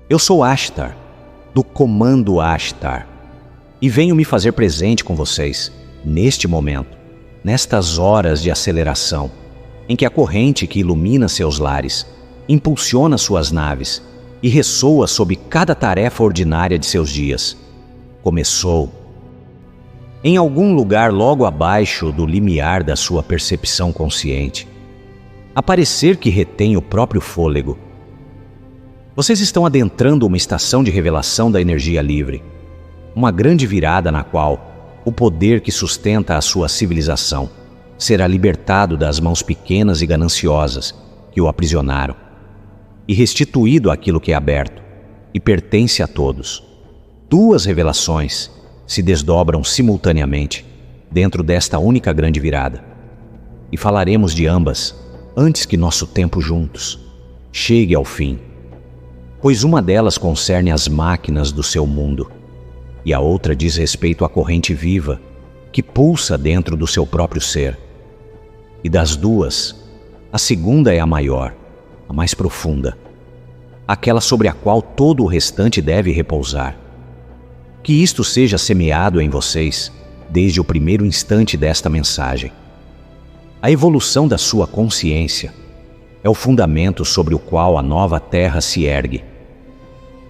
Eu sou Ashtar, do Comando Ashtar, e venho me fazer presente com vocês, neste momento, nestas horas de aceleração, em que a corrente que ilumina seus lares, impulsiona suas naves e ressoa sob cada tarefa ordinária de seus dias, começou. Em algum lugar logo abaixo do limiar da sua percepção consciente, a parecer que retém o próprio fôlego, vocês estão adentrando uma estação de revelação da energia livre, uma grande virada na qual o poder que sustenta a sua civilização será libertado das mãos pequenas e gananciosas que o aprisionaram e restituído àquilo que é aberto e pertence a todos. Duas revelações se desdobram simultaneamente dentro desta única grande virada, e falaremos de ambas antes que nosso tempo juntos chegue ao fim, pois uma delas concerne as máquinas do seu mundo e a outra diz respeito à corrente viva que pulsa dentro do seu próprio ser. E das duas, a segunda é a maior, a mais profunda, aquela sobre a qual todo o restante deve repousar. Que isto seja semeado em vocês desde o primeiro instante desta mensagem. A evolução da sua consciência é o fundamento sobre o qual a nova Terra se ergue,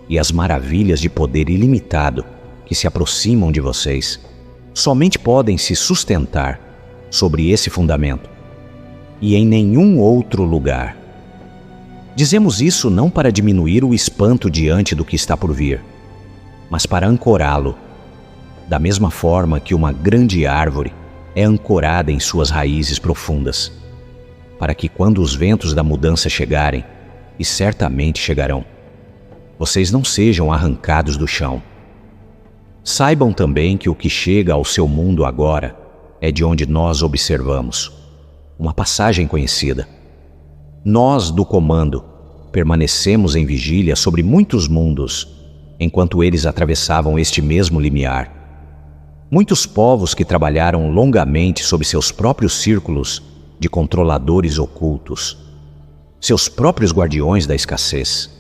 e as maravilhas de poder ilimitado que se aproximam de vocês somente podem se sustentar sobre esse fundamento e em nenhum outro lugar. Dizemos isso não para diminuir o espanto diante do que está por vir, mas para ancorá-lo, da mesma forma que uma grande árvore é ancorada em suas raízes profundas, para que quando os ventos da mudança chegarem, e certamente chegarão, vocês não sejam arrancados do chão. Saibam também que o que chega ao seu mundo agora é de onde nós observamos, uma passagem conhecida. Nós, do Comando, permanecemos em vigília sobre muitos mundos, enquanto eles atravessavam este mesmo limiar. Muitos povos que trabalharam longamente sob seus próprios círculos de controladores ocultos, seus próprios guardiões da escassez,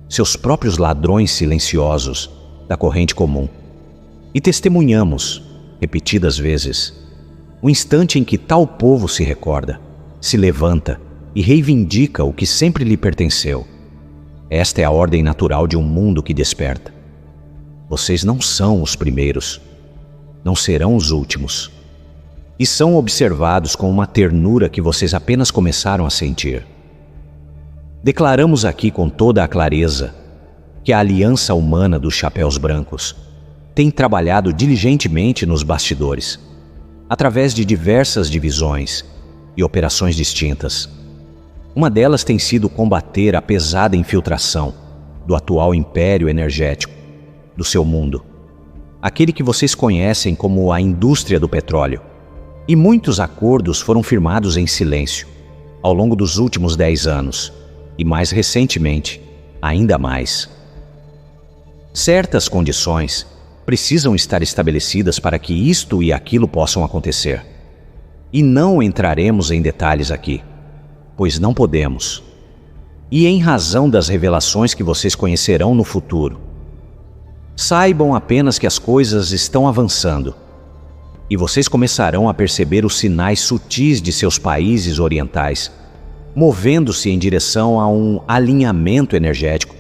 seus próprios ladrões silenciosos da corrente comum. E testemunhamos, repetidas vezes, o instante em que tal povo se recorda, se levanta e reivindica o que sempre lhe pertenceu. Esta é a ordem natural de um mundo que desperta. Vocês não são os primeiros, não serão os últimos, e são observados com uma ternura que vocês apenas começaram a sentir. Declaramos aqui com toda a clareza que a aliança humana dos chapéus brancos tem trabalhado diligentemente nos bastidores, através de diversas divisões e operações distintas. Uma delas tem sido combater a pesada infiltração do atual império energético do seu mundo, aquele que vocês conhecem como a indústria do petróleo. E muitos acordos foram firmados em silêncio ao longo dos últimos 10 anos, e mais recentemente, ainda mais. Certas condições precisam estar estabelecidas para que isto e aquilo possam acontecer. E não entraremos em detalhes aqui, pois não podemos. E em razão das revelações que vocês conhecerão no futuro, saibam apenas que as coisas estão avançando, e vocês começarão a perceber os sinais sutis de seus países orientais, movendo-se em direção a um alinhamento energético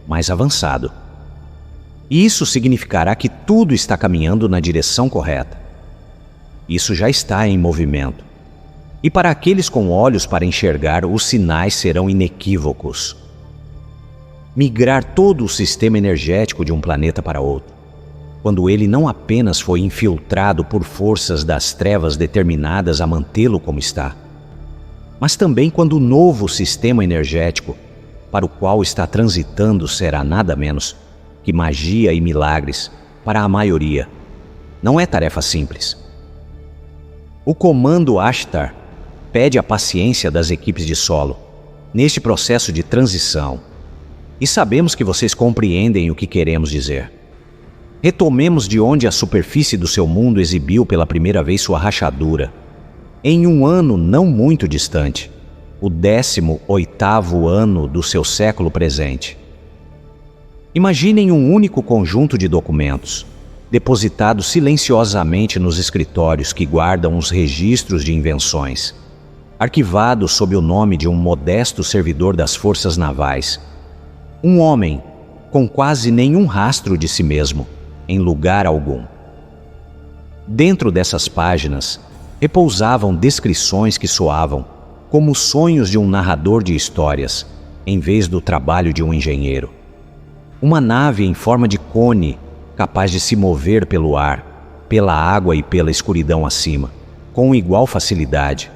mais avançado. E isso significará que tudo está caminhando na direção correta. Isso já está em movimento. E para aqueles com olhos para enxergar, os sinais serão inequívocos. Migrar todo o sistema energético de um planeta para outro, quando ele não apenas foi infiltrado por forças das trevas determinadas a mantê-lo como está, mas também quando o novo sistema energético para o qual está transitando será nada menos que magia e milagres para a maioria. Não é tarefa simples. O Comando Ashtar pede a paciência das equipes de solo neste processo de transição, e sabemos que vocês compreendem o que queremos dizer. Retomemos de onde a superfície do seu mundo exibiu pela primeira vez sua rachadura, em um ano não muito distante, o 18º ano do seu século presente. Imaginem um único conjunto de documentos, depositados silenciosamente nos escritórios que guardam os registros de invenções, arquivados sob o nome de um modesto servidor das forças navais. Um homem com quase nenhum rastro de si mesmo, em lugar algum. Dentro dessas páginas, repousavam descrições que soavam como os sonhos de um narrador de histórias, em vez do trabalho de um engenheiro. Uma nave em forma de cone, capaz de se mover pelo ar, pela água e pela escuridão acima, com igual facilidade,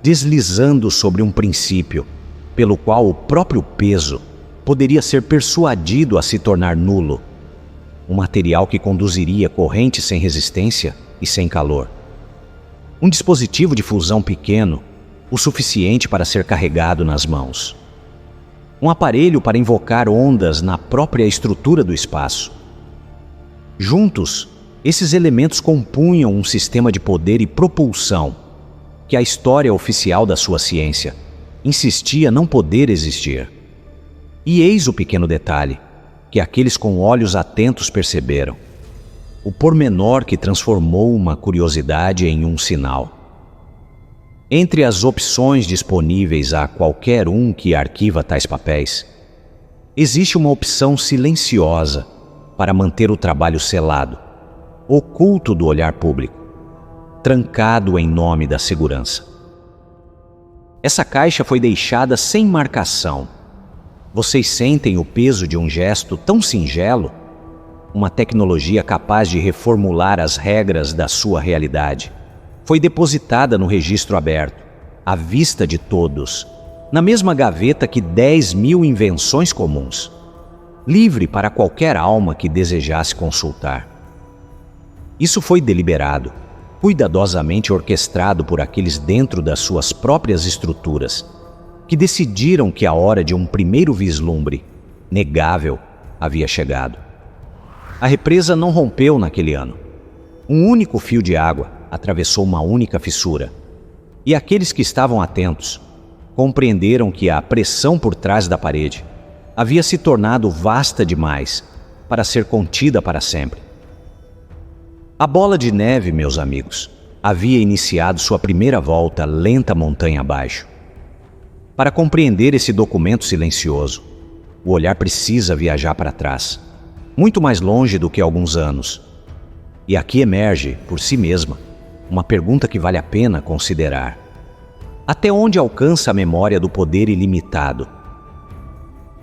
deslizando sobre um princípio, pelo qual o próprio peso poderia ser persuadido a se tornar nulo. Um material que conduziria correntes sem resistência e sem calor. Um dispositivo de fusão pequeno, o suficiente para ser carregado nas mãos. Um aparelho para invocar ondas na própria estrutura do espaço. Juntos, esses elementos compunham um sistema de poder e propulsão que a história oficial da sua ciência insistia não poder existir. E eis o pequeno detalhe que aqueles com olhos atentos perceberam. O pormenor que transformou uma curiosidade em um sinal. Entre as opções disponíveis a qualquer um que arquiva tais papéis, existe uma opção silenciosa para manter o trabalho selado, oculto do olhar público, trancado em nome da segurança. Essa caixa foi deixada sem marcação. Vocês sentem o peso de um gesto tão singelo? Uma tecnologia capaz de reformular as regras da sua realidade. Foi depositada no registro aberto, à vista de todos, na mesma gaveta que 10.000 invenções comuns, livre para qualquer alma que desejasse consultar. Isso foi deliberado, cuidadosamente orquestrado por aqueles dentro das suas próprias estruturas, que decidiram que a hora de um primeiro vislumbre, negável, havia chegado. A represa não rompeu naquele ano. Um único fio de água atravessou uma única fissura. E aqueles que estavam atentos compreenderam que a pressão por trás da parede havia se tornado vasta demais para ser contida para sempre. A bola de neve, meus amigos, havia iniciado sua primeira volta lenta montanha abaixo. Para compreender esse documento silencioso, o olhar precisa viajar para trás, muito mais longe do que alguns anos. E aqui emerge, por si mesma, uma pergunta que vale a pena considerar. Até onde alcança a memória do poder ilimitado?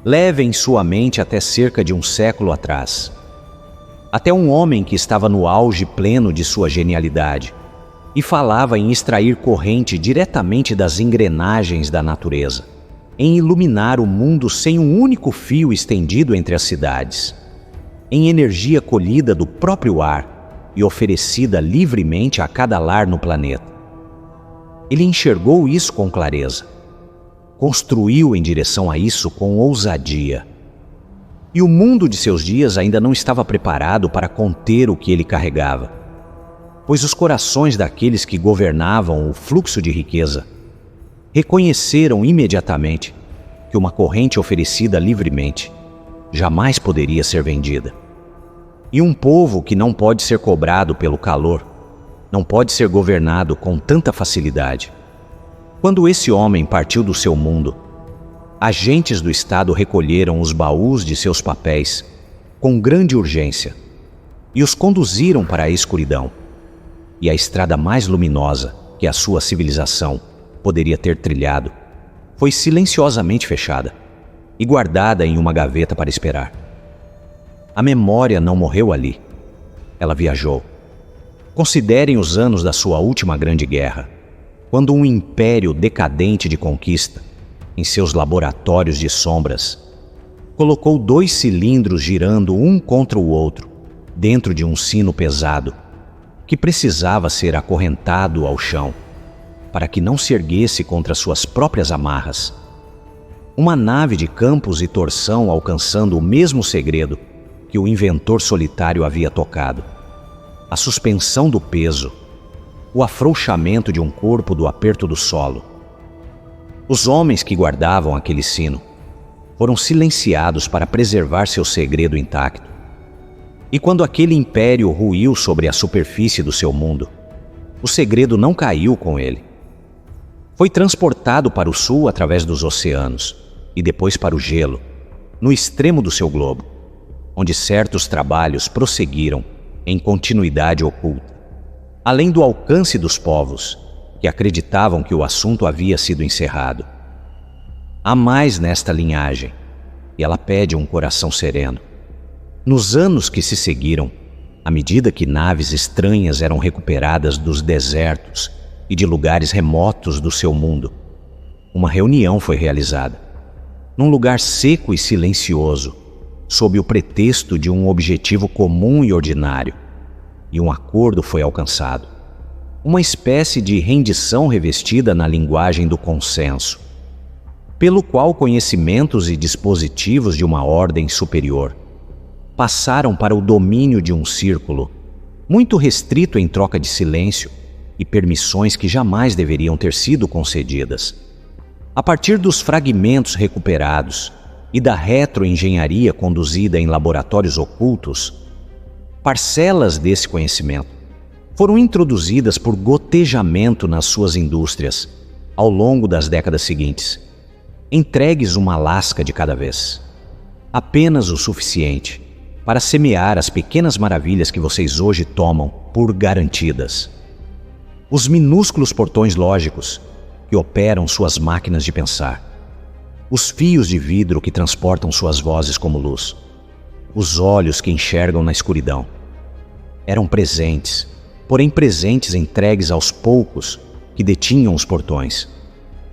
Leve em sua mente até cerca de um século atrás. Até um homem que estava no auge pleno de sua genialidade e falava em extrair corrente diretamente das engrenagens da natureza, em iluminar o mundo sem um único fio estendido entre as cidades, em energia colhida do próprio ar e oferecida livremente a cada lar no planeta. Ele enxergou isso com clareza, construiu em direção a isso com ousadia. E o mundo de seus dias ainda não estava preparado para conter o que ele carregava, pois os corações daqueles que governavam o fluxo de riqueza reconheceram imediatamente que uma corrente oferecida livremente jamais poderia ser vendida. E um povo que não pode ser cobrado pelo calor, não pode ser governado com tanta facilidade. Quando esse homem partiu do seu mundo, agentes do Estado recolheram os baús de seus papéis com grande urgência e os conduziram para a escuridão. E a estrada mais luminosa que a sua civilização poderia ter trilhado foi silenciosamente fechada e guardada em uma gaveta para esperar. A memória não morreu ali. Ela viajou. Considerem os anos da sua última grande guerra, quando um império decadente de conquista, em seus laboratórios de sombras, colocou 2 cilindros girando um contra o outro, dentro de um sino pesado, que precisava ser acorrentado ao chão, para que não se erguesse contra suas próprias amarras. Uma nave de campos e torção alcançando o mesmo segredo que o inventor solitário havia tocado. A suspensão do peso, o afrouxamento de um corpo do aperto do solo. Os homens que guardavam aquele sino foram silenciados para preservar seu segredo intacto. E quando aquele império ruiu sobre a superfície do seu mundo, o segredo não caiu com ele. Foi transportado para o sul através dos oceanos e depois para o gelo, no extremo do seu globo, onde certos trabalhos prosseguiram em continuidade oculta, além do alcance dos povos que acreditavam que o assunto havia sido encerrado. Há mais nesta linhagem, e ela pede um coração sereno. Nos anos que se seguiram, à medida que naves estranhas eram recuperadas dos desertos e de lugares remotos do seu mundo, uma reunião foi realizada, num lugar seco e silencioso, sob o pretexto de um objetivo comum e ordinário, e um acordo foi alcançado. Uma espécie de rendição revestida na linguagem do consenso, pelo qual conhecimentos e dispositivos de uma ordem superior passaram para o domínio de um círculo, muito restrito em troca de silêncio e permissões que jamais deveriam ter sido concedidas. A partir dos fragmentos recuperados e da retroengenharia conduzida em laboratórios ocultos, parcelas desse conhecimento foram introduzidas por gotejamento nas suas indústrias ao longo das décadas seguintes, entregues uma lasca de cada vez, apenas o suficiente para semear as pequenas maravilhas que vocês hoje tomam por garantidas. Os minúsculos portões lógicos que operam suas máquinas de pensar, os fios de vidro que transportam suas vozes como luz, os olhos que enxergam na escuridão, eram presentes, porém presentes entregues aos poucos que detinham os portões,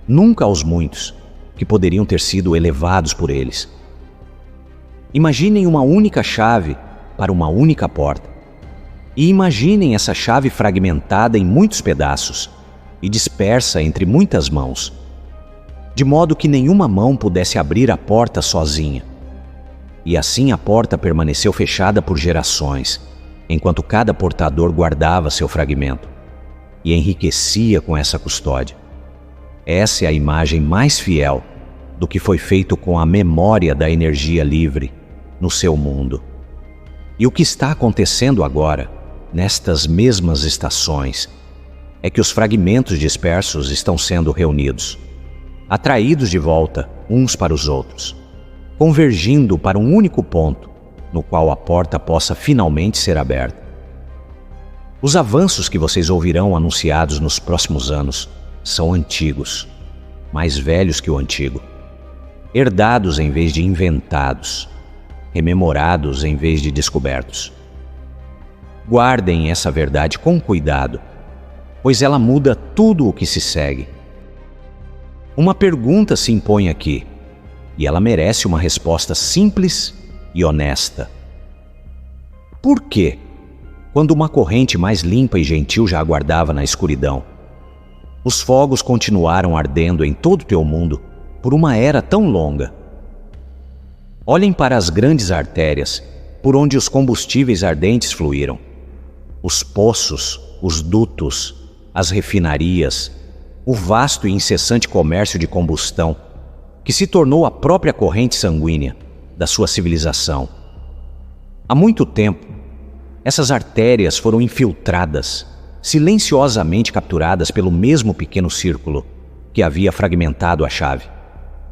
nunca aos muitos que poderiam ter sido elevados por eles. Imaginem uma única chave para uma única porta. E imaginem essa chave fragmentada em muitos pedaços e dispersa entre muitas mãos, de modo que nenhuma mão pudesse abrir a porta sozinha. E assim a porta permaneceu fechada por gerações, enquanto cada portador guardava seu fragmento e enriquecia com essa custódia. Essa é a imagem mais fiel do que foi feito com a memória da energia livre no seu mundo. E o que está acontecendo agora, nestas mesmas estações, é que os fragmentos dispersos estão sendo reunidos, atraídos de volta uns para os outros, convergindo para um único ponto no qual a porta possa finalmente ser aberta. Os avanços que vocês ouvirão anunciados nos próximos anos são antigos, mais velhos que o antigo, herdados em vez de inventados, rememorados em vez de descobertos. Guardem essa verdade com cuidado, pois ela muda tudo o que se segue. Uma pergunta se impõe aqui, e ela merece uma resposta simples e honesta. Por quê, quando uma corrente mais limpa e gentil já aguardava na escuridão, os fogos continuaram ardendo em todo o teu mundo por uma era tão longa? Olhem para as grandes artérias por onde os combustíveis ardentes fluíram. Os poços, os dutos, as refinarias, o vasto e incessante comércio de combustão, que se tornou a própria corrente sanguínea da sua civilização. Há muito tempo, essas artérias foram infiltradas, silenciosamente capturadas pelo mesmo pequeno círculo que havia fragmentado a chave.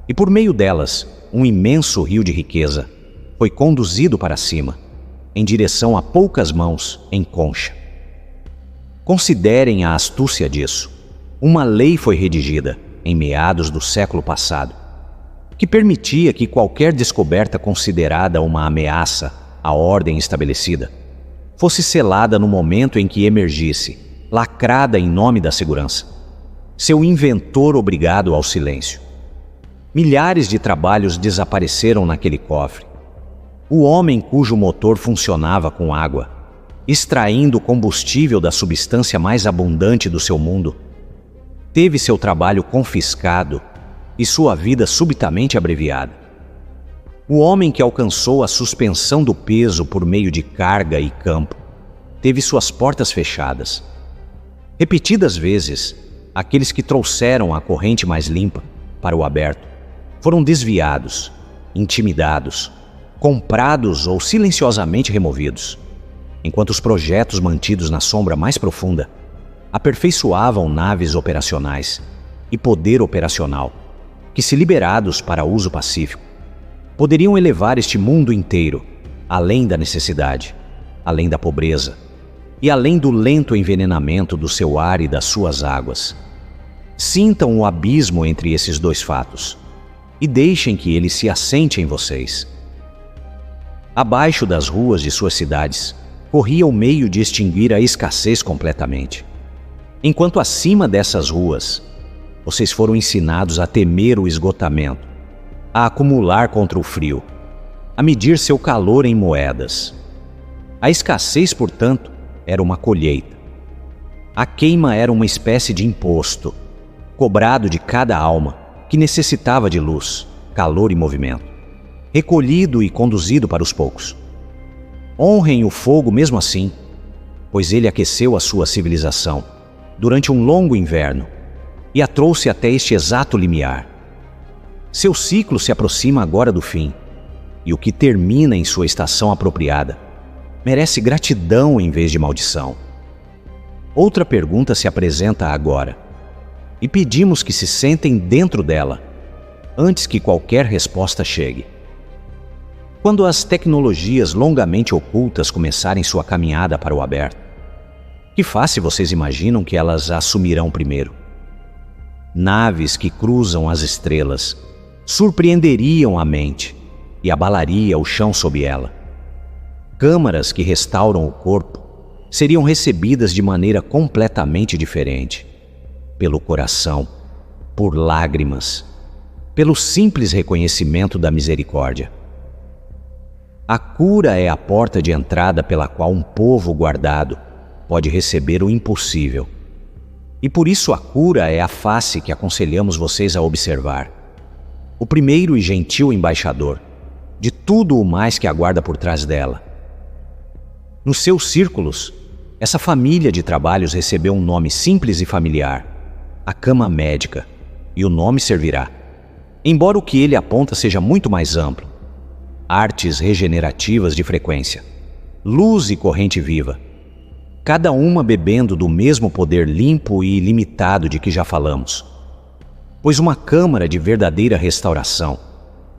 E por meio delas, um imenso rio de riqueza foi conduzido para cima, em direção a poucas mãos em concha. Considerem a astúcia disso. Uma lei foi redigida, em meados do século passado, que permitia que qualquer descoberta considerada uma ameaça à ordem estabelecida fosse selada no momento em que emergisse, lacrada em nome da segurança, seu inventor obrigado ao silêncio. Milhares de trabalhos desapareceram naquele cofre. O homem cujo motor funcionava com água, extraindo combustível da substância mais abundante do seu mundo, teve seu trabalho confiscado e sua vida subitamente abreviada. O homem que alcançou a suspensão do peso por meio de carga e campo teve suas portas fechadas. Repetidas vezes, aqueles que trouxeram a corrente mais limpa para o aberto foram desviados intimidados, comprados ou silenciosamente removidos, enquanto os projetos mantidos na sombra mais profunda aperfeiçoavam naves operacionais e poder operacional que, se liberados para uso pacífico, poderiam elevar este mundo inteiro além da necessidade, além da pobreza e além do lento envenenamento do seu ar e das suas águas. Sintam o abismo entre esses dois fatos e deixem que ele se assente em vocês. Abaixo das ruas de suas cidades corria o meio de extinguir a escassez completamente, enquanto acima dessas ruas vocês foram ensinados a temer o esgotamento, a acumular contra o frio, a medir seu calor em moedas. A escassez, portanto, era uma colheita. A queima era uma espécie de imposto, cobrado de cada alma que necessitava de luz, calor e movimento, recolhido e conduzido para os poucos. Honrem o fogo mesmo assim, pois ele aqueceu a sua civilização durante um longo inverno e a trouxe até este exato limiar. Seu ciclo se aproxima agora do fim, e o que termina em sua estação apropriada merece gratidão em vez de maldição. Outra pergunta se apresenta agora, e pedimos que se sentem dentro dela, antes que qualquer resposta chegue. Quando as tecnologias longamente ocultas começarem sua caminhada para o aberto, que face vocês imaginam que elas assumirão primeiro? Naves que cruzam as estrelas surpreenderiam a mente e abalaria o chão sob ela. Câmaras que restauram o corpo seriam recebidas de maneira completamente diferente, pelo coração, por lágrimas, pelo simples reconhecimento da misericórdia. A cura é a porta de entrada pela qual um povo guardado pode receber o impossível. E por isso a cura é a face que aconselhamos vocês a observar. O primeiro e gentil embaixador de tudo o mais que aguarda por trás dela. Nos seus círculos, essa família de trabalhos recebeu um nome simples e familiar, a cama médica, e o nome servirá, embora o que ele aponta seja muito mais amplo: artes regenerativas de frequência, luz e corrente viva, cada uma bebendo do mesmo poder limpo e ilimitado de que já falamos. Pois uma câmara de verdadeira restauração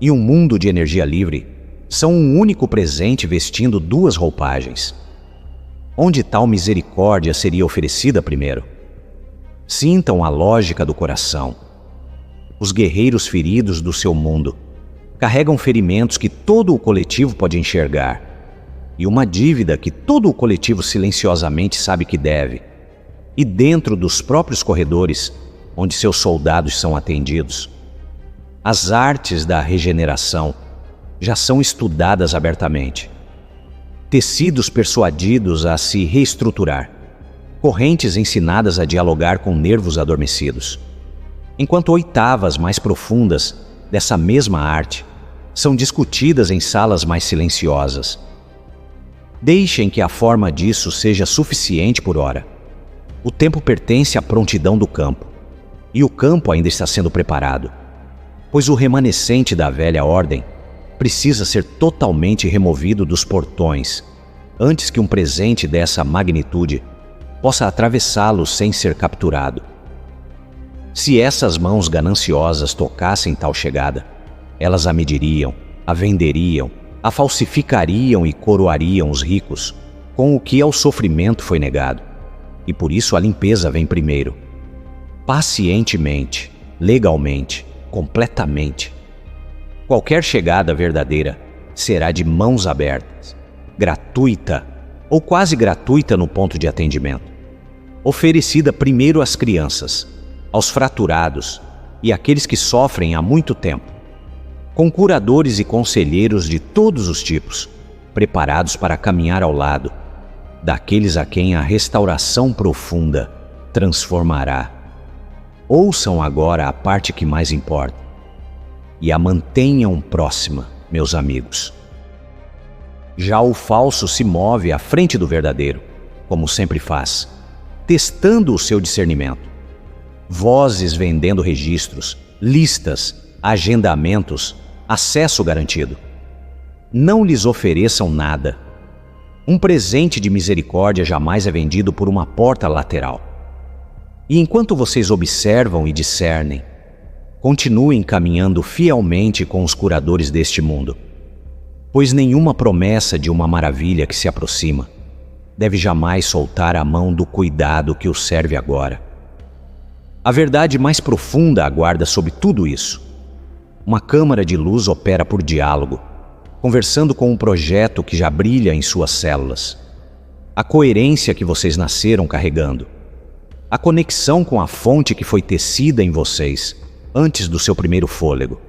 e um mundo de energia livre são um único presente vestindo duas roupagens. Onde tal misericórdia seria oferecida primeiro? Sintam a lógica do coração. Os guerreiros feridos do seu mundo carregam ferimentos que todo o coletivo pode enxergar, e uma dívida que todo o coletivo silenciosamente sabe que deve, e dentro dos próprios corredores onde seus soldados são atendidos. As artes da regeneração já são estudadas abertamente. Tecidos persuadidos a se reestruturar, correntes ensinadas a dialogar com nervos adormecidos, enquanto oitavas mais profundas dessa mesma arte são discutidas em salas mais silenciosas. Deixem que a forma disso seja suficiente por hora. O tempo pertence à prontidão do campo, e o campo ainda está sendo preparado, pois o remanescente da velha ordem precisa ser totalmente removido dos portões antes que um presente dessa magnitude possa atravessá-lo sem ser capturado. Se essas mãos gananciosas tocassem tal chegada, elas a mediriam, a venderiam, a falsificariam e coroariam os ricos com o que ao sofrimento foi negado. E por isso a limpeza vem primeiro. Pacientemente, legalmente, completamente. Qualquer chegada verdadeira será de mãos abertas, gratuita ou quase gratuita no ponto de atendimento, oferecida primeiro às crianças, aos fraturados e àqueles que sofrem há muito tempo, com curadores e conselheiros de todos os tipos, preparados para caminhar ao lado daqueles a quem a restauração profunda transformará. Ouçam agora a parte que mais importa e a mantenham próxima, meus amigos. Já o falso se move à frente do verdadeiro, como sempre faz, testando o seu discernimento. Vozes vendendo registros, listas, agendamentos, acesso garantido. Não lhes ofereçam nada. Um presente de misericórdia jamais é vendido por uma porta lateral. E enquanto vocês observam e discernem, continuem caminhando fielmente com os curadores deste mundo, pois nenhuma promessa de uma maravilha que se aproxima deve jamais soltar a mão do cuidado que o serve agora. A verdade mais profunda aguarda sobre tudo isso. Uma câmara de luz opera por diálogo, conversando com um projeto que já brilha em suas células. A coerência que vocês nasceram carregando. A conexão com a fonte que foi tecida em vocês antes do seu primeiro fôlego.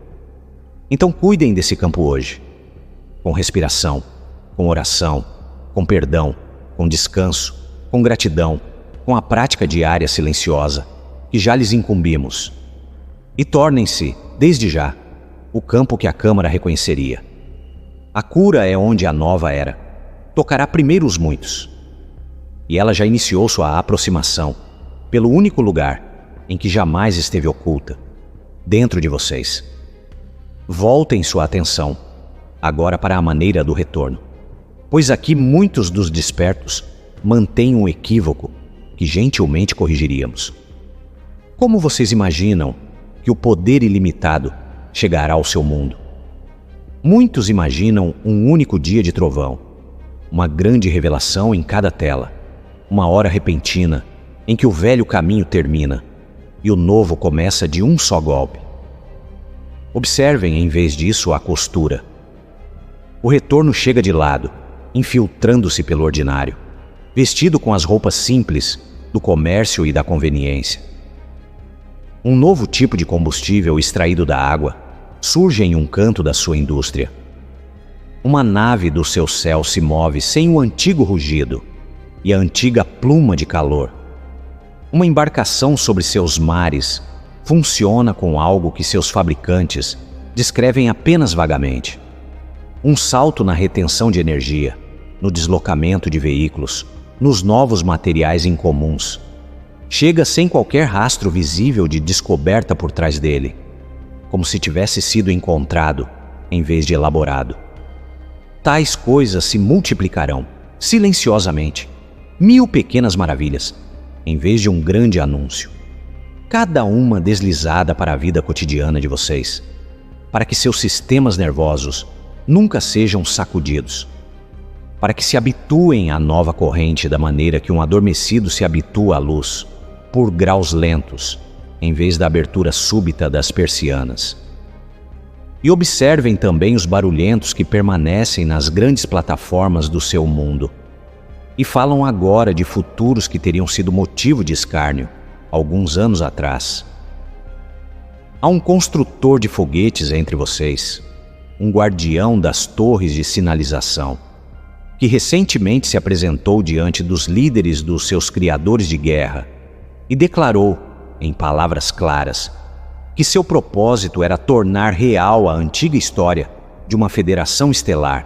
Então cuidem desse campo hoje, com respiração, com oração, com perdão, com descanso, com gratidão, com a prática diária silenciosa que já lhes incumbimos. E tornem-se, desde já, o campo que a Câmara reconheceria. A cura é onde a nova era tocará primeiro os muitos. E ela já iniciou sua aproximação pelo único lugar em que jamais esteve oculta, dentro de vocês. Voltem sua atenção agora para a maneira do retorno, pois aqui muitos dos despertos mantêm um equívoco que gentilmente corrigiríamos. Como vocês imaginam que o poder ilimitado chegará ao seu mundo? Muitos imaginam um único dia de trovão, uma grande revelação em cada tela, uma hora repentina em que o velho caminho termina e o novo começa de um só golpe. Observem, em vez disso, a costura. O retorno chega de lado, infiltrando-se pelo ordinário, vestido com as roupas simples do comércio e da conveniência. Um novo tipo de combustível extraído da água surge em um canto da sua indústria. Uma nave do seu céu se move sem o antigo rugido e a antiga pluma de calor. Uma embarcação sobre seus mares funciona com algo que seus fabricantes descrevem apenas vagamente. Um salto na retenção de energia, no deslocamento de veículos, nos novos materiais incomuns. Chega sem qualquer rastro visível de descoberta por trás dele, como se tivesse sido encontrado em vez de elaborado. Tais coisas se multiplicarão, silenciosamente, 1000 pequenas maravilhas, em vez de um grande anúncio. Cada uma deslizada para a vida cotidiana de vocês, para que seus sistemas nervosos nunca sejam sacudidos, para que se habituem à nova corrente da maneira que um adormecido se habitua à luz, por graus lentos, em vez da abertura súbita das persianas. E observem também os barulhentos que permanecem nas grandes plataformas do seu mundo, e falam agora de futuros que teriam sido motivo de escárnio alguns anos atrás. Há um construtor de foguetes entre vocês, um guardião das torres de sinalização, que recentemente se apresentou diante dos líderes dos seus criadores de guerra e declarou, em palavras claras, que seu propósito era tornar real a antiga história de uma federação estelar,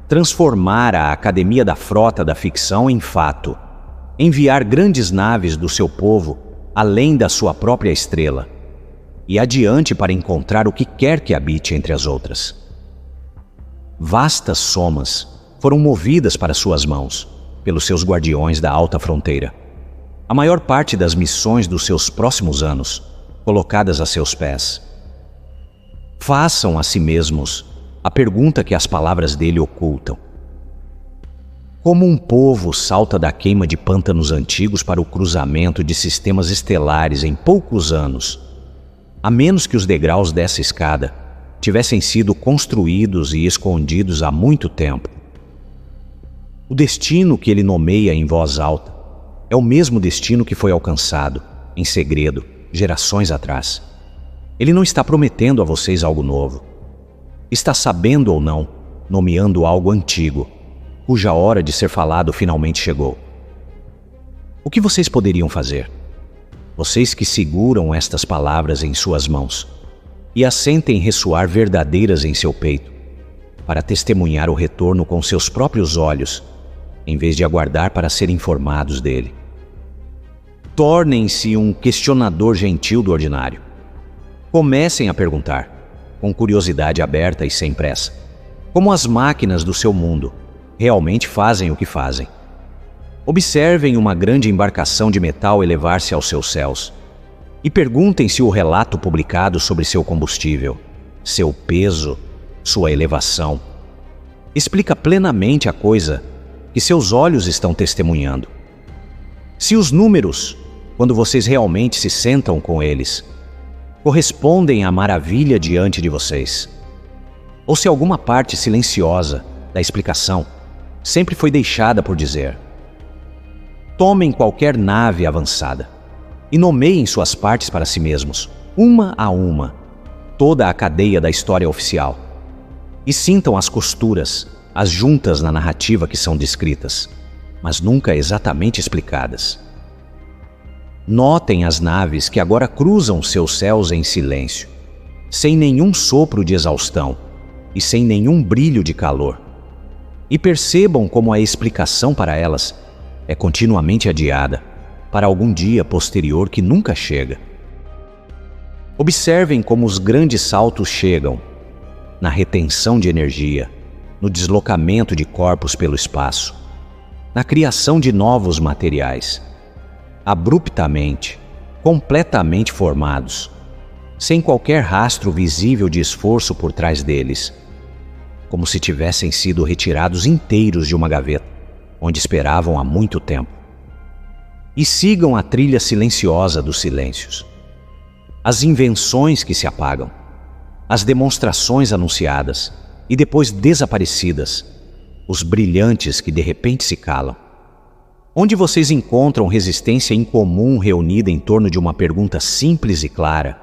transformar a Academia da Frota da Ficção em fato, enviar grandes naves do seu povo além da sua própria estrela e adiante para encontrar o que quer que habite entre as outras. Vastas somas foram movidas para suas mãos pelos seus guardiões da alta fronteira. A maior parte das missões dos seus próximos anos colocadas a seus pés. Façam a si mesmos a pergunta que as palavras dele ocultam. Como um povo salta da queima de pântanos antigos para o cruzamento de sistemas estelares em poucos anos, a menos que os degraus dessa escada tivessem sido construídos e escondidos há muito tempo? O destino que ele nomeia em voz alta é o mesmo destino que foi alcançado, em segredo, gerações atrás. Ele não está prometendo a vocês algo novo. Está, sabendo ou não, nomeando algo antigo, cuja hora de ser falado finalmente chegou. O que vocês poderiam fazer? Vocês que seguram estas palavras em suas mãos e as sentem ressoar verdadeiras em seu peito, para testemunhar o retorno com seus próprios olhos, em vez de aguardar para ser informados dele. Tornem-se um questionador gentil do ordinário. Comecem a perguntar: com curiosidade aberta e sem pressa, como as máquinas do seu mundo realmente fazem o que fazem. Observem uma grande embarcação de metal elevar-se aos seus céus e perguntem se o relato publicado sobre seu combustível, seu peso, sua elevação, explica plenamente a coisa que seus olhos estão testemunhando. Se os números, quando vocês realmente se sentam com eles, correspondem à maravilha diante de vocês, ou se alguma parte silenciosa da explicação sempre foi deixada por dizer. Tomem qualquer nave avançada e nomeiem suas partes para si mesmos, uma a uma, toda a cadeia da história oficial, e sintam as costuras, as juntas na narrativa que são descritas, mas nunca exatamente explicadas. Notem as naves que agora cruzam seus céus em silêncio, sem nenhum sopro de exaustão e sem nenhum brilho de calor, e percebam como a explicação para elas é continuamente adiada para algum dia posterior que nunca chega. Observem como os grandes saltos chegam na retenção de energia, no deslocamento de corpos pelo espaço, na criação de novos materiais, abruptamente, completamente formados, sem qualquer rastro visível de esforço por trás deles, como se tivessem sido retirados inteiros de uma gaveta, onde esperavam há muito tempo. E sigam a trilha silenciosa dos silêncios, as invenções que se apagam, as demonstrações anunciadas e depois desaparecidas, os brilhantes que de repente se calam. Onde vocês encontram resistência incomum reunida em torno de uma pergunta simples e clara,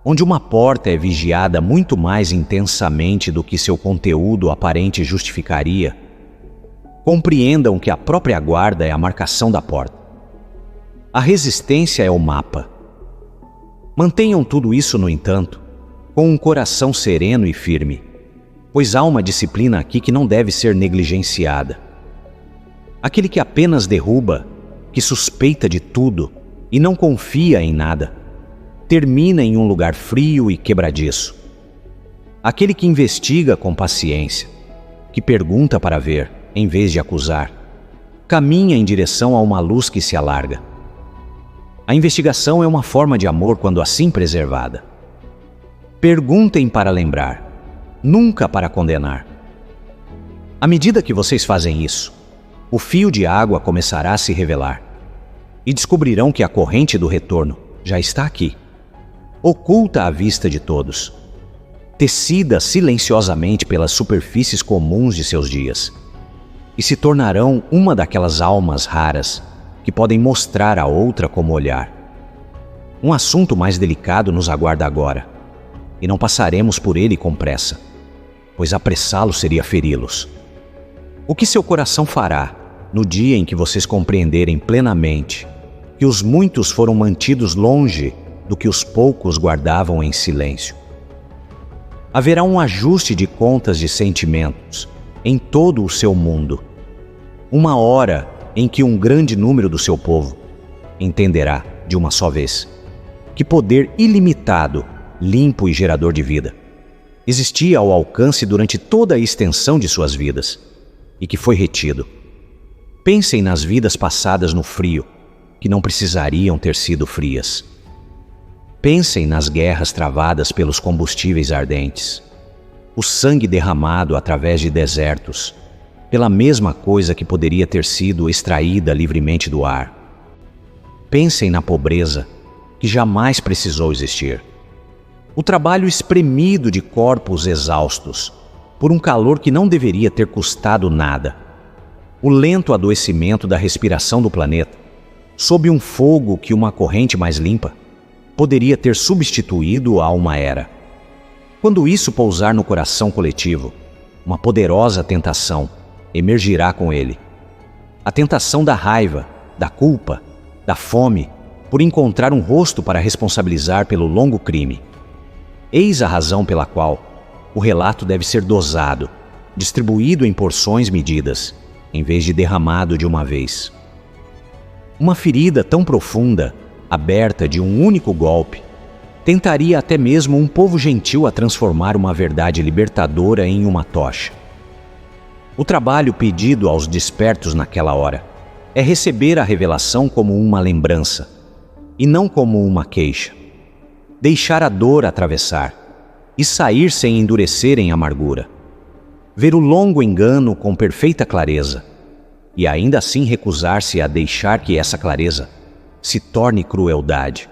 onde uma porta é vigiada muito mais intensamente do que seu conteúdo aparente justificaria, compreendam que a própria guarda é a marcação da porta. A resistência é o mapa. Mantenham tudo isso, no entanto, com um coração sereno e firme, pois há uma disciplina aqui que não deve ser negligenciada. Aquele que apenas derruba, que suspeita de tudo e não confia em nada, termina em um lugar frio e quebradiço. Aquele que investiga com paciência, que pergunta para ver, em vez de acusar, caminha em direção a uma luz que se alarga. A investigação é uma forma de amor quando assim preservada. Perguntem para lembrar, nunca para condenar. À medida que vocês fazem isso, o fio de água começará a se revelar e descobrirão que a corrente do retorno já está aqui, oculta à vista de todos, tecida silenciosamente pelas superfícies comuns de seus dias, e se tornarão uma daquelas almas raras que podem mostrar a outra como olhar. Um assunto mais delicado nos aguarda agora, e não passaremos por ele com pressa, pois apressá-lo seria feri-los. O que seu coração fará no dia em que vocês compreenderem plenamente que os muitos foram mantidos longe do que os poucos guardavam em silêncio? Haverá um ajuste de contas de sentimentos em todo o seu mundo. Uma hora em que um grande número do seu povo entenderá, de uma só vez, que poder ilimitado, limpo e gerador de vida existia ao alcance durante toda a extensão de suas vidas e que foi retido. Pensem nas vidas passadas no frio, que não precisariam ter sido frias. Pensem nas guerras travadas pelos combustíveis ardentes, o sangue derramado através de desertos, pela mesma coisa que poderia ter sido extraída livremente do ar. Pensem na pobreza, que jamais precisou existir. O trabalho espremido de corpos exaustos, por um calor que não deveria ter custado nada. O lento adoecimento da respiração do planeta, sob um fogo que uma corrente mais limpa poderia ter substituído a uma era. Quando isso pousar no coração coletivo, uma poderosa tentação emergirá com ele. A tentação da raiva, da culpa, da fome, por encontrar um rosto para responsabilizar pelo longo crime. Eis a razão pela qual o relato deve ser dosado, distribuído em porções medidas, em vez de derramado de uma vez. Uma ferida tão profunda, aberta de um único golpe, Tentaria até mesmo um povo gentil a transformar uma verdade libertadora em uma tocha. O trabalho pedido aos despertos naquela hora é receber a revelação como uma lembrança, e não como uma queixa. Deixar a dor atravessar e sair sem endurecer em amargura. Ver o longo engano com perfeita clareza, e ainda assim recusar-se a deixar que essa clareza se torne crueldade.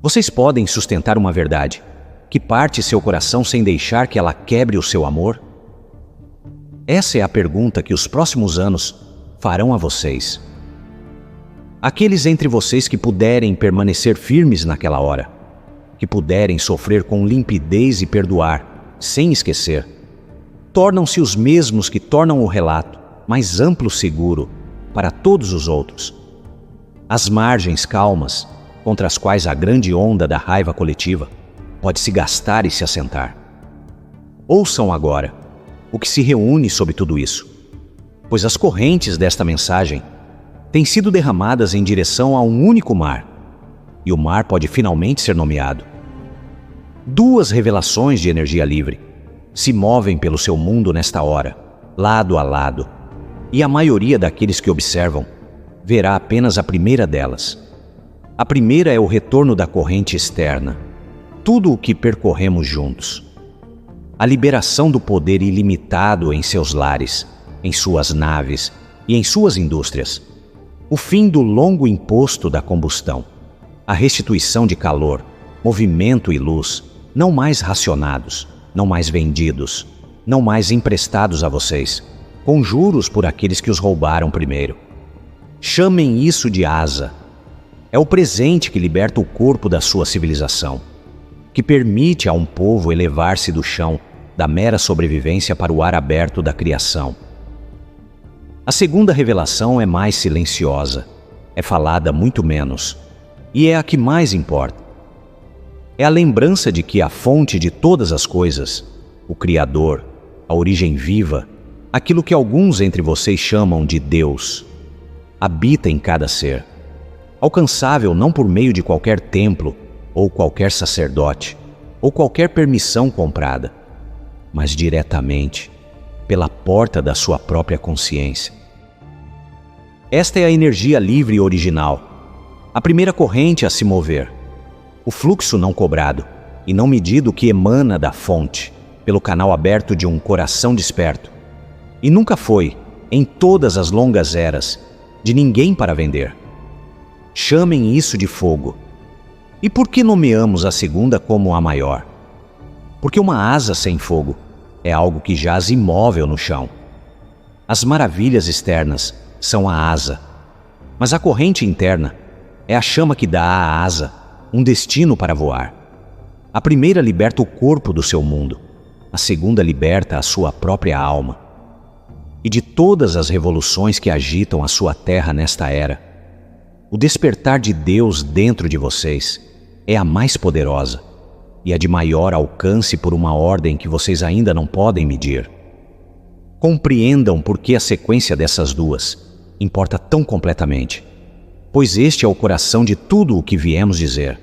Vocês podem sustentar uma verdade que parte seu coração sem deixar que ela quebre o seu amor? Essa é a pergunta que os próximos anos farão a vocês. Aqueles entre vocês que puderem permanecer firmes naquela hora, que puderem sofrer com limpidez e perdoar, sem esquecer, tornam-se os mesmos que tornam o relato mais amplo e seguro para todos os outros. As margens calmas, contra as quais a grande onda da raiva coletiva pode se gastar e se assentar. Ouçam agora o que se reúne sob tudo isso, pois as correntes desta mensagem têm sido derramadas em direção a um único mar, e o mar pode finalmente ser nomeado. Duas revelações de energia livre se movem pelo seu mundo nesta hora, lado a lado, e a maioria daqueles que observam verá apenas a primeira delas. A primeira é o retorno da corrente externa, tudo o que percorremos juntos. A liberação do poder ilimitado em seus lares, em suas naves e em suas indústrias. O fim do longo imposto da combustão. A restituição de calor, movimento e luz, não mais racionados, não mais vendidos, não mais emprestados a vocês, com juros por aqueles que os roubaram primeiro. Chamem isso de asa. É o presente que liberta o corpo da sua civilização, que permite a um povo elevar-se do chão da mera sobrevivência para o ar aberto da criação. A segunda revelação é mais silenciosa, é falada muito menos, e é a que mais importa. É a lembrança de que a fonte de todas as coisas, o Criador, a origem viva, aquilo que alguns entre vocês chamam de Deus, habita em cada ser, alcançável não por meio de qualquer templo, ou qualquer sacerdote, ou qualquer permissão comprada, mas diretamente pela porta da sua própria consciência. Esta é a energia livre e original, a primeira corrente a se mover, o fluxo não cobrado e não medido que emana da fonte, pelo canal aberto de um coração desperto. E nunca foi, em todas as longas eras, de ninguém para vender. Chamem isso de fogo. E por que nomeamos a segunda como a maior? Porque uma asa sem fogo é algo que jaz imóvel no chão. As maravilhas externas são a asa, mas a corrente interna é a chama que dá à asa um destino para voar. A primeira liberta o corpo do seu mundo, a segunda liberta a sua própria alma. E de todas as revoluções que agitam a sua terra nesta era, o despertar de Deus dentro de vocês é a mais poderosa e a de maior alcance por uma ordem que vocês ainda não podem medir. Compreendam por que a sequência dessas duas importa tão completamente, pois este é o coração de tudo o que viemos dizer.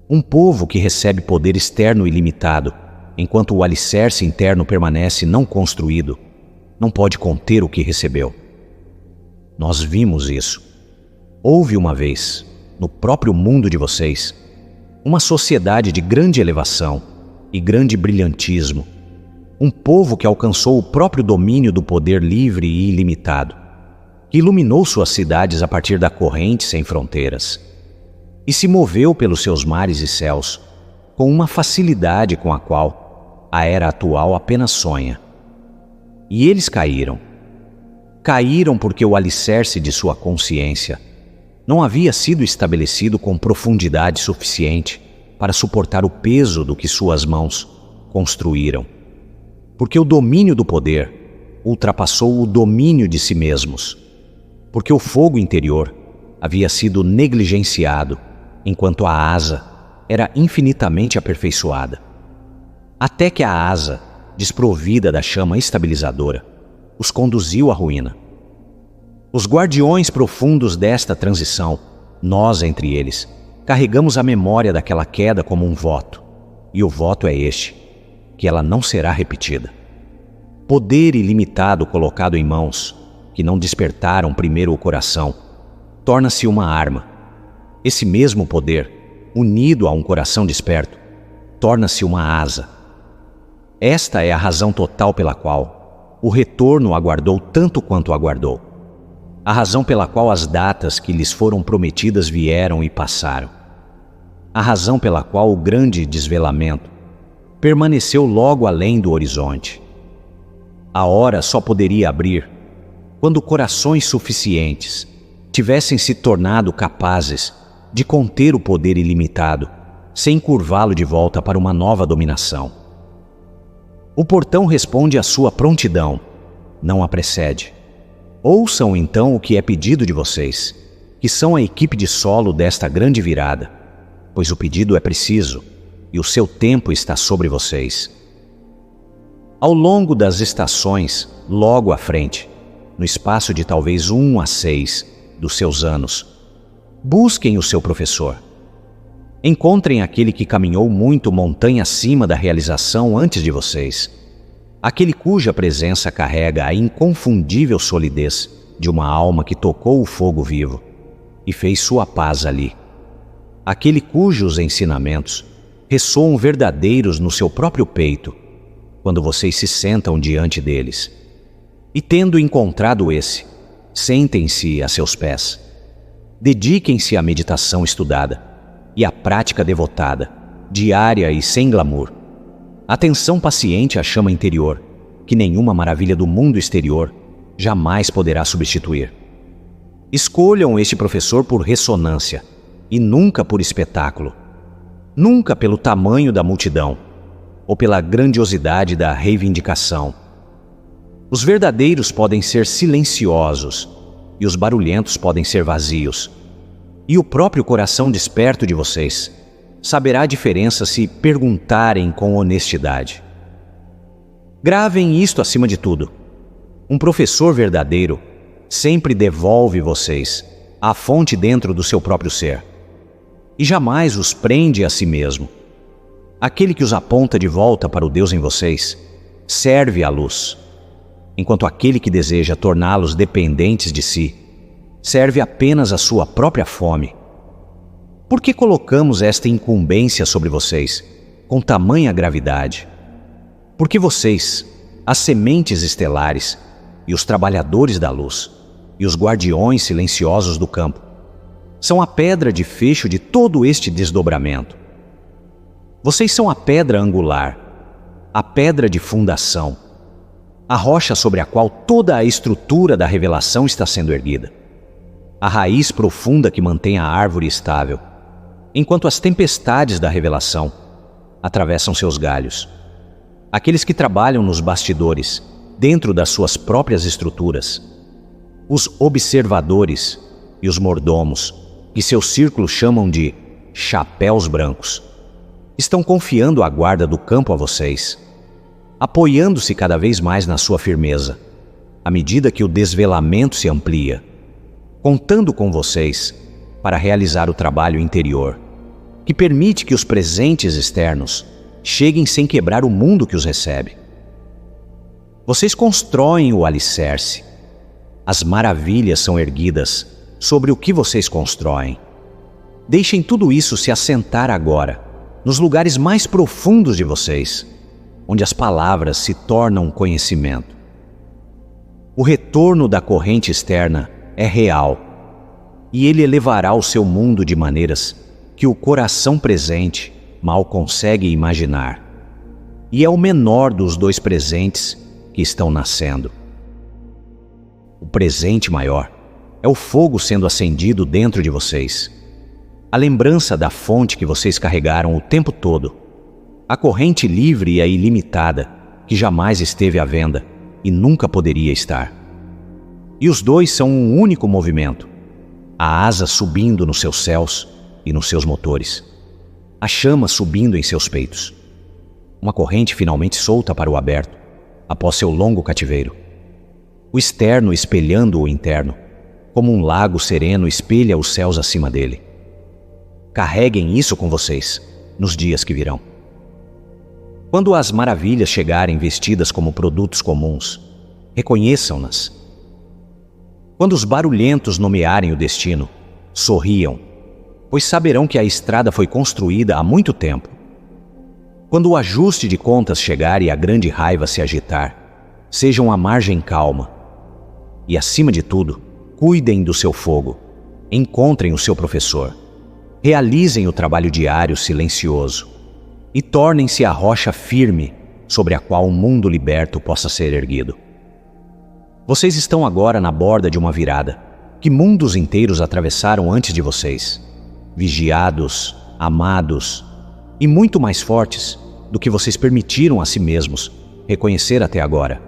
Um povo que recebe poder externo ilimitado, enquanto o alicerce interno permanece não construído, não pode conter o que recebeu. Nós vimos isso. Houve uma vez, no próprio mundo de vocês, uma sociedade de grande elevação e grande brilhantismo, um povo que alcançou o próprio domínio do poder livre e ilimitado, que iluminou suas cidades a partir da corrente sem fronteiras e se moveu pelos seus mares e céus com uma facilidade com a qual a era atual apenas sonha. E eles caíram. Caíram porque o alicerce de sua consciência não havia sido estabelecido com profundidade suficiente para suportar o peso do que suas mãos construíram. Porque o domínio do poder ultrapassou o domínio de si mesmos. Porque o fogo interior havia sido negligenciado, enquanto a asa era infinitamente aperfeiçoada. Até que a asa, desprovida da chama estabilizadora, os conduziu à ruína. Os guardiões profundos desta transição, nós entre eles, carregamos a memória daquela queda como um voto, e o voto é este, que ela não será repetida. Poder ilimitado colocado em mãos, que não despertaram primeiro o coração, torna-se uma arma. Esse mesmo poder, unido a um coração desperto, torna-se uma asa. Esta é a razão total pela qual o retorno aguardou tanto quanto aguardou. A razão pela qual as datas que lhes foram prometidas vieram e passaram. A razão pela qual o grande desvelamento permaneceu logo além do horizonte. A hora só poderia abrir quando corações suficientes tivessem se tornado capazes de conter o poder ilimitado, sem curvá-lo de volta para uma nova dominação. O portão responde à sua prontidão, não a precede. Ouçam então o que é pedido de vocês, que são a equipe de solo desta grande virada, pois o pedido é preciso e o seu tempo está sobre vocês. Ao longo das estações, logo à frente, no espaço de talvez 1 a 6 dos seus anos, busquem o seu professor. Encontrem aquele que caminhou muito montanha acima da realização antes de vocês, aquele cuja presença carrega a inconfundível solidez de uma alma que tocou o fogo vivo e fez sua paz ali, aquele cujos ensinamentos ressoam verdadeiros no seu próprio peito quando vocês se sentam diante deles. E tendo encontrado esse, sentem-se a seus pés. Dediquem-se à meditação estudada e à prática devotada, diária e sem glamour. Atenção paciente à chama interior, que nenhuma maravilha do mundo exterior jamais poderá substituir. Escolham este professor por ressonância e nunca por espetáculo, nunca pelo tamanho da multidão ou pela grandiosidade da reivindicação. Os verdadeiros podem ser silenciosos e os barulhentos podem ser vazios. E o próprio coração desperto de vocês saberá a diferença se perguntarem com honestidade. Gravem isto acima de tudo. Um professor verdadeiro sempre devolve vocês à fonte dentro do seu próprio ser e jamais os prende a si mesmo. Aquele que os aponta de volta para o Deus em vocês serve à luz, enquanto aquele que deseja torná-los dependentes de si serve apenas à sua própria fome. Por que colocamos esta incumbência sobre vocês com tamanha gravidade? Porque vocês, as sementes estelares e os trabalhadores da luz e os guardiões silenciosos do campo, são a pedra de fecho de todo este desdobramento. Vocês são a pedra angular, a pedra de fundação, a rocha sobre a qual toda a estrutura da revelação está sendo erguida, a raiz profunda que mantém a árvore estável, enquanto as tempestades da revelação atravessam seus galhos. Aqueles que trabalham nos bastidores, dentro das suas próprias estruturas, os observadores e os mordomos, que seus círculos chamam de chapéus brancos, estão confiando a guarda do campo a vocês, apoiando-se cada vez mais na sua firmeza, à medida que o desvelamento se amplia, contando com vocês para realizar o trabalho interior, que permite que os presentes externos cheguem sem quebrar o mundo que os recebe. Vocês constroem o alicerce. As maravilhas são erguidas sobre o que vocês constroem. Deixem tudo isso se assentar agora, nos lugares mais profundos de vocês, onde as palavras se tornam conhecimento. O retorno da corrente externa é real, e ele elevará o seu mundo de maneiras que o coração presente mal consegue imaginar. E é o menor dos dois presentes que estão nascendo. O presente maior é o fogo sendo acendido dentro de vocês, a lembrança da fonte que vocês carregaram o tempo todo, a corrente livre e a ilimitada que jamais esteve à venda e nunca poderia estar. E os dois são um único movimento, a asa subindo nos seus céus e nos seus motores, a chama subindo em seus peitos, uma corrente finalmente solta para o aberto, após seu longo cativeiro, o externo espelhando o interno, como um lago sereno espelha os céus acima dele. Carreguem isso com vocês nos dias que virão. Quando as maravilhas chegarem vestidas como produtos comuns, reconheçam-nas. Quando os barulhentos nomearem o destino, sorriam, pois saberão que a estrada foi construída há muito tempo. Quando o ajuste de contas chegar e a grande raiva se agitar, sejam a margem calma. E, acima de tudo, cuidem do seu fogo, encontrem o seu professor, realizem o trabalho diário silencioso e tornem-se a rocha firme sobre a qual o mundo liberto possa ser erguido. Vocês estão agora na borda de uma virada que mundos inteiros atravessaram antes de vocês, vigiados, amados e muito mais fortes do que vocês permitiram a si mesmos reconhecer até agora.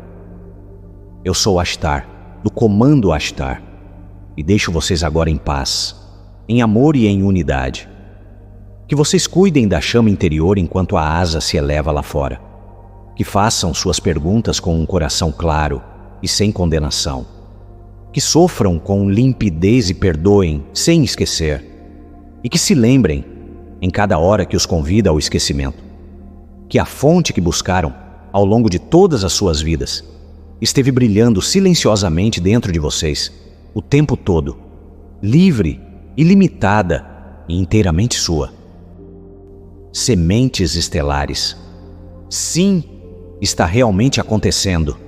Eu sou Ashtar, do Comando Ashtar, e deixo vocês agora em paz, em amor e em unidade. Que vocês cuidem da chama interior enquanto a asa se eleva lá fora. Que façam suas perguntas com um coração claro e sem condenação. Que sofram com limpidez e perdoem sem esquecer. E que se lembrem, em cada hora que os convida ao esquecimento, que a fonte que buscaram ao longo de todas as suas vidas esteve brilhando silenciosamente dentro de vocês o tempo todo, livre, ilimitada e inteiramente sua. Sementes estelares. Sim, está realmente acontecendo.